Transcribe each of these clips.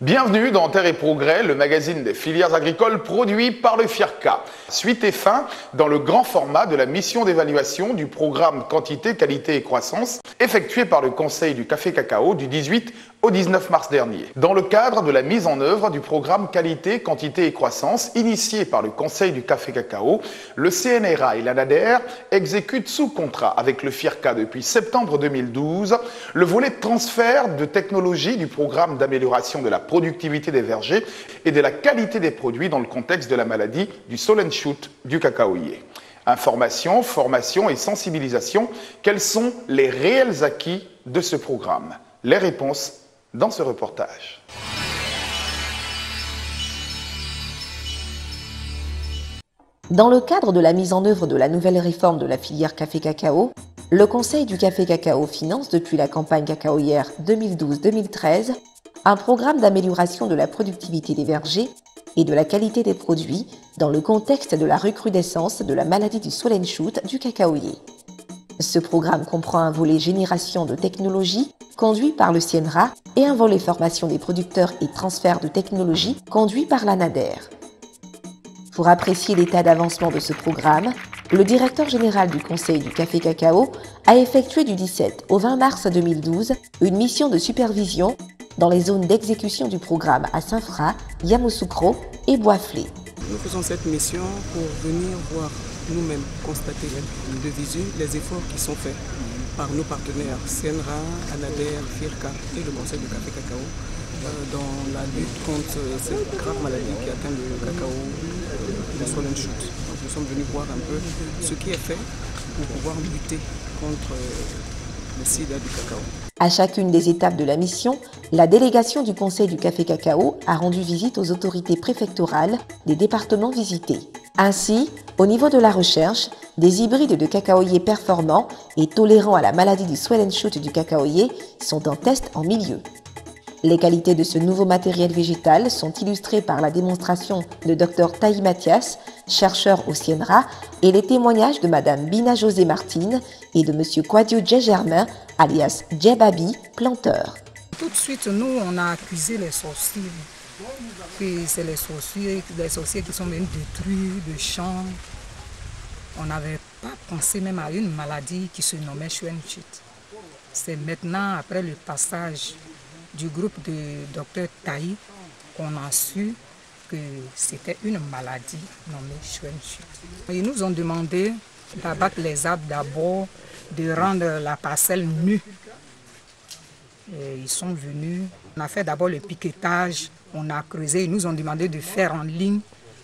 Bienvenue dans Terre et Progrès, le magazine des filières agricoles produit par le FIRCA. Suite et fin dans le grand format de la mission d'évaluation du programme Quantité, Qualité et Croissance effectué par le Conseil du Café Cacao du 18 au 19 mars dernier. Dans le cadre de la mise en œuvre du programme Qualité, Quantité et Croissance initié par le Conseil du Café Cacao, le CNRA et l'ANADER exécutent sous contrat avec le FIRCA depuis septembre 2012 le volet transfert de technologie du programme d'amélioration de la productivité des vergers et de la qualité des produits dans le contexte de la maladie du Solen Shoot du cacaoyer. Information, formation et sensibilisation, quels sont les réels acquis de ce programme? Les réponses dans ce reportage. Dans le cadre de la mise en œuvre de la nouvelle réforme de la filière café-cacao, le Conseil du Café-Cacao finance depuis la campagne cacaoyère 2012-2013 un programme d'amélioration de la productivité des vergers et de la qualité des produits dans le contexte de la recrudescence de la maladie du Solen Shoot du cacaoyer. Ce programme comprend un volet génération de technologie conduit par le CNRA et un volet formation des producteurs et transfert de technologie conduit par l'ANADER. Pour apprécier l'état d'avancement de ce programme, le directeur général du Conseil du Café Cacao a effectué du 17 au 20 mars 2012 une mission de supervision dans les zones d'exécution du programme à Saint-Fra, Yamoussoukro et Boisflé. Nous faisons cette mission pour venir voir nous-mêmes, constater de visu les efforts qui sont faits par nos partenaires CNRA, ANADER, FIRCA et le Conseil du Café Cacao dans la lutte contre cette grave maladie qui atteint le cacao, le Solen Shoot. Donc nous sommes venus voir un peu ce qui est fait pour pouvoir lutter contre le sida du cacao. À chacune des étapes de la mission, la délégation du Conseil du Café Cacao a rendu visite aux autorités préfectorales des départements visités. Ainsi, au niveau de la recherche, des hybrides de cacaoyers performants et tolérants à la maladie du Solen Shoot du cacaoyer sont en test en milieu. Les qualités de ce nouveau matériel végétal sont illustrées par la démonstration de Dr Taï Mathias, chercheur au CNRA, et les témoignages de Mme Bina José Martine et de M. Quadio Djegermain, alias Djebabi, planteur. Tout de suite, nous, on a accusé les sorciers. Puis c'est les sorciers qui sont venus détruire le champ. On n'avait pas pensé même à une maladie qui se nommait Solen Shoot. C'est maintenant, après le passage du groupe de Dr Taï, qu'on a su que c'était une maladie nommée Solen Shoot. Ils nous ont demandé d'abattre les arbres d'abord, de rendre la parcelle nue. Et ils sont venus, on a fait d'abord le piquetage, on a creusé, ils nous ont demandé de faire en ligne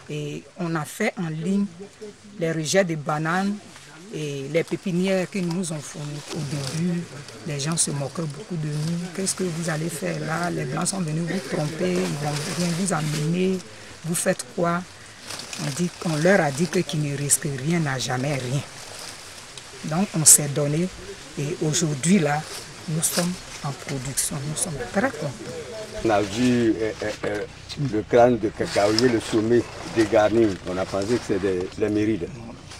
et on a fait en ligne les rejets de bananes et les pépinières qu'ils nous ont fournies. Au début, les gens se moquaient beaucoup de nous. Qu'est-ce que vous allez faire là? Les Blancs sont venus vous tromper, ils vont rien vous amener. Vous faites quoi? On leur a dit que qui ne risque rien n'a jamais rien. Donc on s'est donné et aujourd'hui là, nous sommes en production, nous sommes très contents. On a vu le crâne de cacaoyer, le sommet dégarni. On a pensé que c'était les mérides.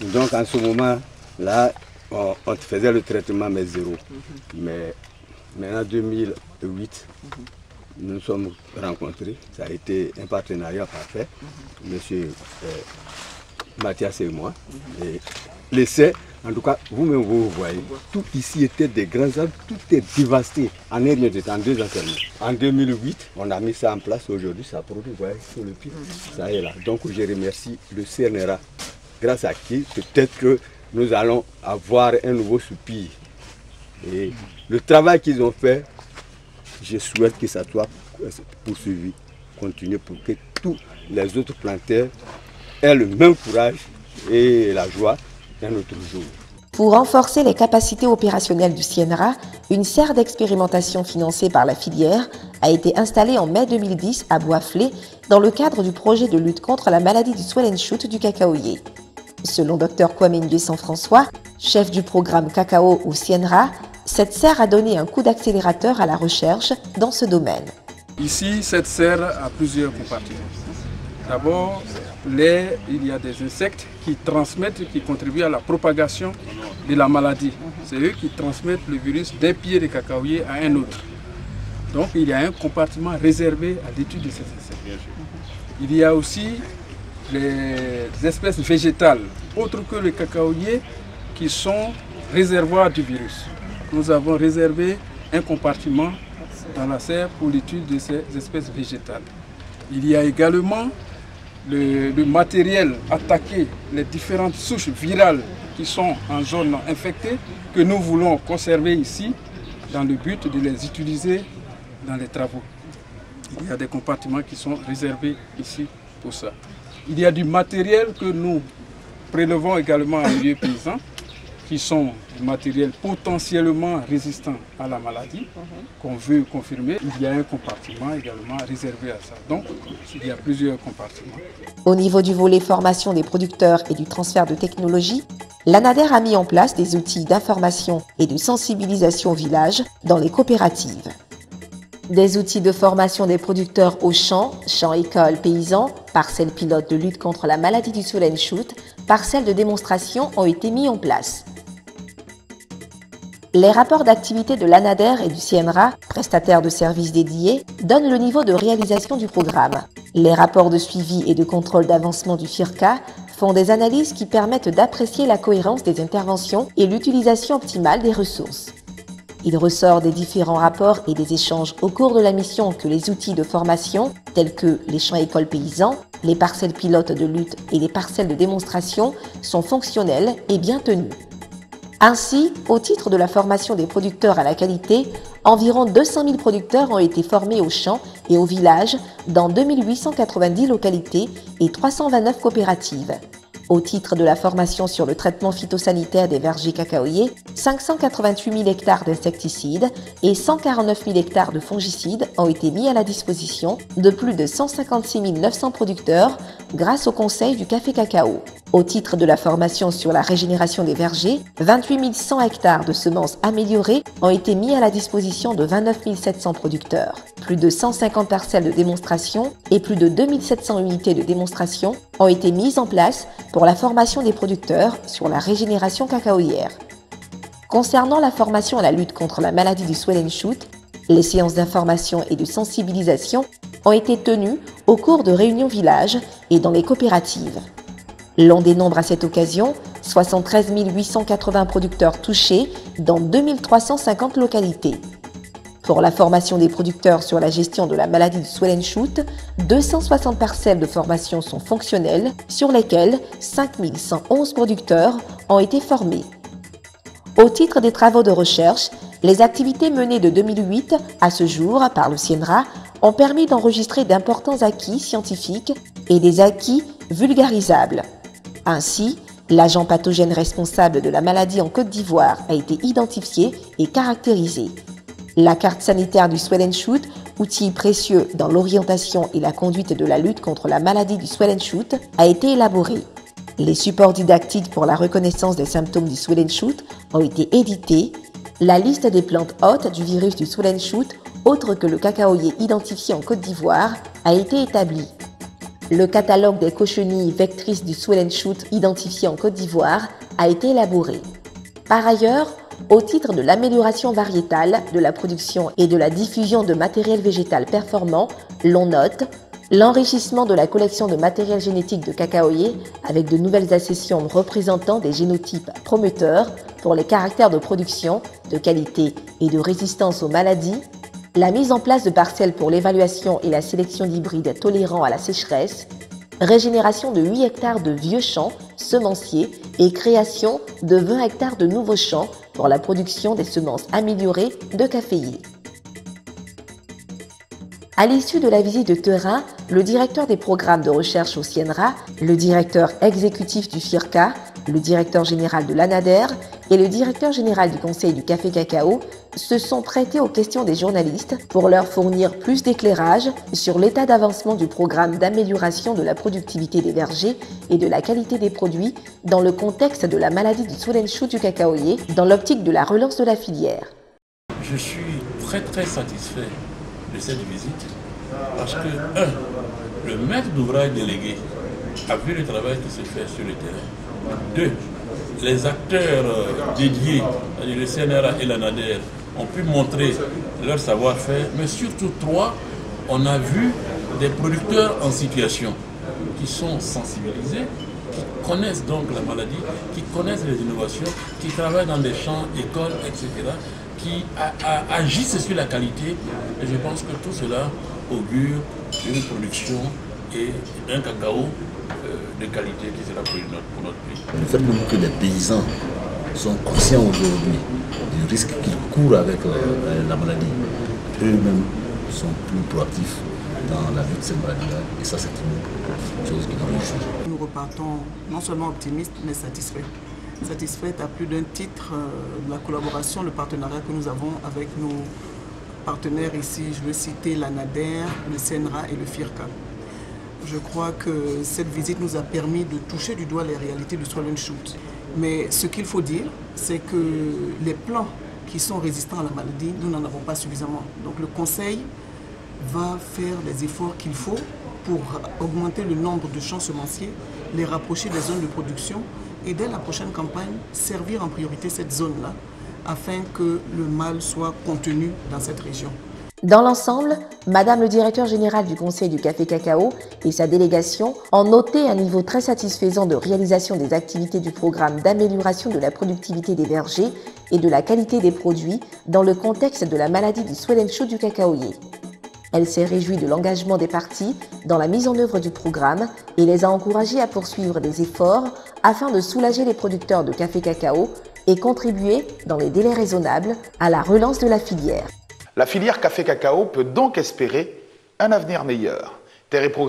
Donc en ce moment-là, on faisait le traitement mais zéro. Mais maintenant, 2008, nous nous sommes rencontrés. Ça a été un partenariat parfait. Monsieur Mathias et moi. Et l'essai, en tout cas, vous-même vous voyez, tout ici était des grands arbres, tout est dévasté. En un rien de temps, 2 ans seulement. En 2008, on a mis ça en place. Aujourd'hui, ça produit, vous voyez, sur le pied. Ça est là. Donc je remercie le CNRA, grâce à qui peut-être que nous allons avoir un nouveau soupir. Et le travail qu'ils ont fait, je souhaite que ça soit poursuivi, continué pour que tous les autres planteurs aient le même courage et la joie d'un autre jour. Pour renforcer les capacités opérationnelles du CNRA, une serre d'expérimentation financée par la filière a été installée en mai 2010 à Boisflé dans le cadre du projet de lutte contre la maladie du Solen Shoot du cacaoyer. Selon Dr Kwame Ndjessan-François, chef du programme cacao au CNRA, cette serre a donné un coup d'accélérateur à la recherche dans ce domaine. Ici, cette serre a plusieurs compartiments. D'abord, il y a des insectes qui transmettent, qui contribuent à la propagation de la maladie. C'est eux qui transmettent le virus d'un pied de cacaoyer à un autre. Donc il y a un compartiment réservé à l'étude de ces insectes. Il y a aussi les espèces végétales, autres que le cacaoyer, qui sont réservoirs du virus. Nous avons réservé un compartiment dans la serre pour l'étude de ces espèces végétales. Il y a également le matériel attaqué, les différentes souches virales qui sont en zone infectée, que nous voulons conserver ici dans le but de les utiliser dans les travaux. Il y a des compartiments qui sont réservés ici pour ça. Il y a du matériel que nous prélevons également en milieu paysan, qui sont du matériel potentiellement résistant à la maladie, qu'on veut confirmer. Il y a un compartiment également réservé à ça. Donc, il y a plusieurs compartiments. Au niveau du volet formation des producteurs et du transfert de technologie, l'ANADER a mis en place des outils d'information et de sensibilisation au village dans les coopératives. Des outils de formation des producteurs au champ, école, paysans, parcelles pilotes de lutte contre la maladie du swell and shoot, parcelles de démonstration ont été mis en place. Les rapports d'activité de l'ANADER et du CNRA, prestataires de services dédiés, donnent le niveau de réalisation du programme. Les rapports de suivi et de contrôle d'avancement du FIRCA font des analyses qui permettent d'apprécier la cohérence des interventions et l'utilisation optimale des ressources. Il ressort des différents rapports et des échanges au cours de la mission que les outils de formation, tels que les champs écoles paysans, les parcelles pilotes de lutte et les parcelles de démonstration, sont fonctionnels et bien tenus. Ainsi, au titre de la formation des producteurs à la qualité, environ 200 000 producteurs ont été formés au champ et au village dans 2890 localités et 329 coopératives. Au titre de la formation sur le traitement phytosanitaire des vergers cacaoyers, 588 000 hectares d'insecticides et 149 000 hectares de fongicides ont été mis à la disposition de plus de 156 900 producteurs grâce au Conseil du café cacao. Au titre de la formation sur la régénération des vergers, 28 100 hectares de semences améliorées ont été mis à la disposition de 29 700 producteurs. Plus de 150 parcelles de démonstration et plus de 2700 unités de démonstration ont été mises en place pour la formation des producteurs sur la régénération cacaoyère. Concernant la formation à la lutte contre la maladie du swell and shoot, les séances d'information et de sensibilisation ont été tenues au cours de réunions villages et dans les coopératives. L'on dénombre à cette occasion 73 880 producteurs touchés dans 2350 localités. Pour la formation des producteurs sur la gestion de la maladie du swell and shoot, 260 parcelles de formation sont fonctionnelles, sur lesquelles 5 111 producteurs ont été formés. Au titre des travaux de recherche, les activités menées de 2008 à ce jour par le CNRA ont permis d'enregistrer d'importants acquis scientifiques et des acquis vulgarisables. Ainsi, l'agent pathogène responsable de la maladie en Côte d'Ivoire a été identifié et caractérisé. La carte sanitaire du swell and shoot, outil précieux dans l'orientation et la conduite de la lutte contre la maladie du swell and shoot, a été élaborée. Les supports didactiques pour la reconnaissance des symptômes du swell and shoot ont été édités. La liste des plantes hôtes du virus du swell and shoot, autre que le cacaoyer identifié en Côte d'Ivoire, a été établie. Le catalogue des cochenilles vectrices du swell and shoot identifié en Côte d'Ivoire a été élaboré. Par ailleurs, au titre de l'amélioration variétale, de la production et de la diffusion de matériel végétal performant, l'on note l'enrichissement de la collection de matériel génétique de cacaoyer avec de nouvelles accessions représentant des génotypes prometteurs pour les caractères de production, de qualité et de résistance aux maladies, la mise en place de parcelles pour l'évaluation et la sélection d'hybrides tolérants à la sécheresse, régénération de 8 hectares de vieux champs semenciers et création de 20 hectares de nouveaux champs pour la production des semences améliorées de caféiers. À l'issue de la visite de terrain, le directeur des programmes de recherche au CNRA, le directeur exécutif du FIRCA, le directeur général de l'ANADER et le directeur général du Conseil du café cacao se sont prêtés aux questions des journalistes pour leur fournir plus d'éclairage sur l'état d'avancement du programme d'amélioration de la productivité des vergers et de la qualité des produits dans le contexte de la maladie du swell and shoot du cacaoyer dans l'optique de la relance de la filière. Je suis très satisfait de cette visite parce que, le maître d'ouvrage délégué a vu le travail qui se fait sur le terrain. 2, les acteurs dédiés, c'est-à-dire le CNRA et l'ANADER, ont pu montrer leur savoir-faire, mais surtout 3, on a vu des producteurs en situation qui sont sensibilisés, qui connaissent donc la maladie, qui connaissent les innovations, qui travaillent dans des champs, écoles, etc., qui agissent sur la qualité. Et je pense que tout cela augure d'une production et d'un cacao de qualité qui sera produit pour notre pays. Le fait même que les paysans sont conscients aujourd'hui du risque qu'ils courent avec la maladie, eux-mêmes sont plus proactifs dans la lutte de cette maladie-là, et ça c'est une chose qui nous réjouit. Nous repartons non seulement optimistes, mais satisfaits. Satisfaits à plus d'un titre de la collaboration, le partenariat que nous avons avec nos partenaires ici. Je veux citer l'ANADER, le CNRA et le FIRCA. Je crois que cette visite nous a permis de toucher du doigt les réalités du swollen shoot. Mais ce qu'il faut dire, c'est que les plants qui sont résistants à la maladie, nous n'en avons pas suffisamment. Donc le Conseil va faire les efforts qu'il faut pour augmenter le nombre de champs semenciers, les rapprocher des zones de production et dès la prochaine campagne, servir en priorité cette zone-là afin que le mal soit contenu dans cette région. Dans l'ensemble, Madame le directeur général du Conseil du Café Cacao et sa délégation ont noté un niveau très satisfaisant de réalisation des activités du programme d'amélioration de la productivité des vergers et de la qualité des produits dans le contexte de la maladie du swollen shoot du cacaoyer. Elle s'est réjouie de l'engagement des parties dans la mise en œuvre du programme et les a encouragés à poursuivre des efforts afin de soulager les producteurs de café cacao et contribuer, dans les délais raisonnables, à la relance de la filière. La filière café-cacao peut donc espérer un avenir meilleur. Terre et Progrès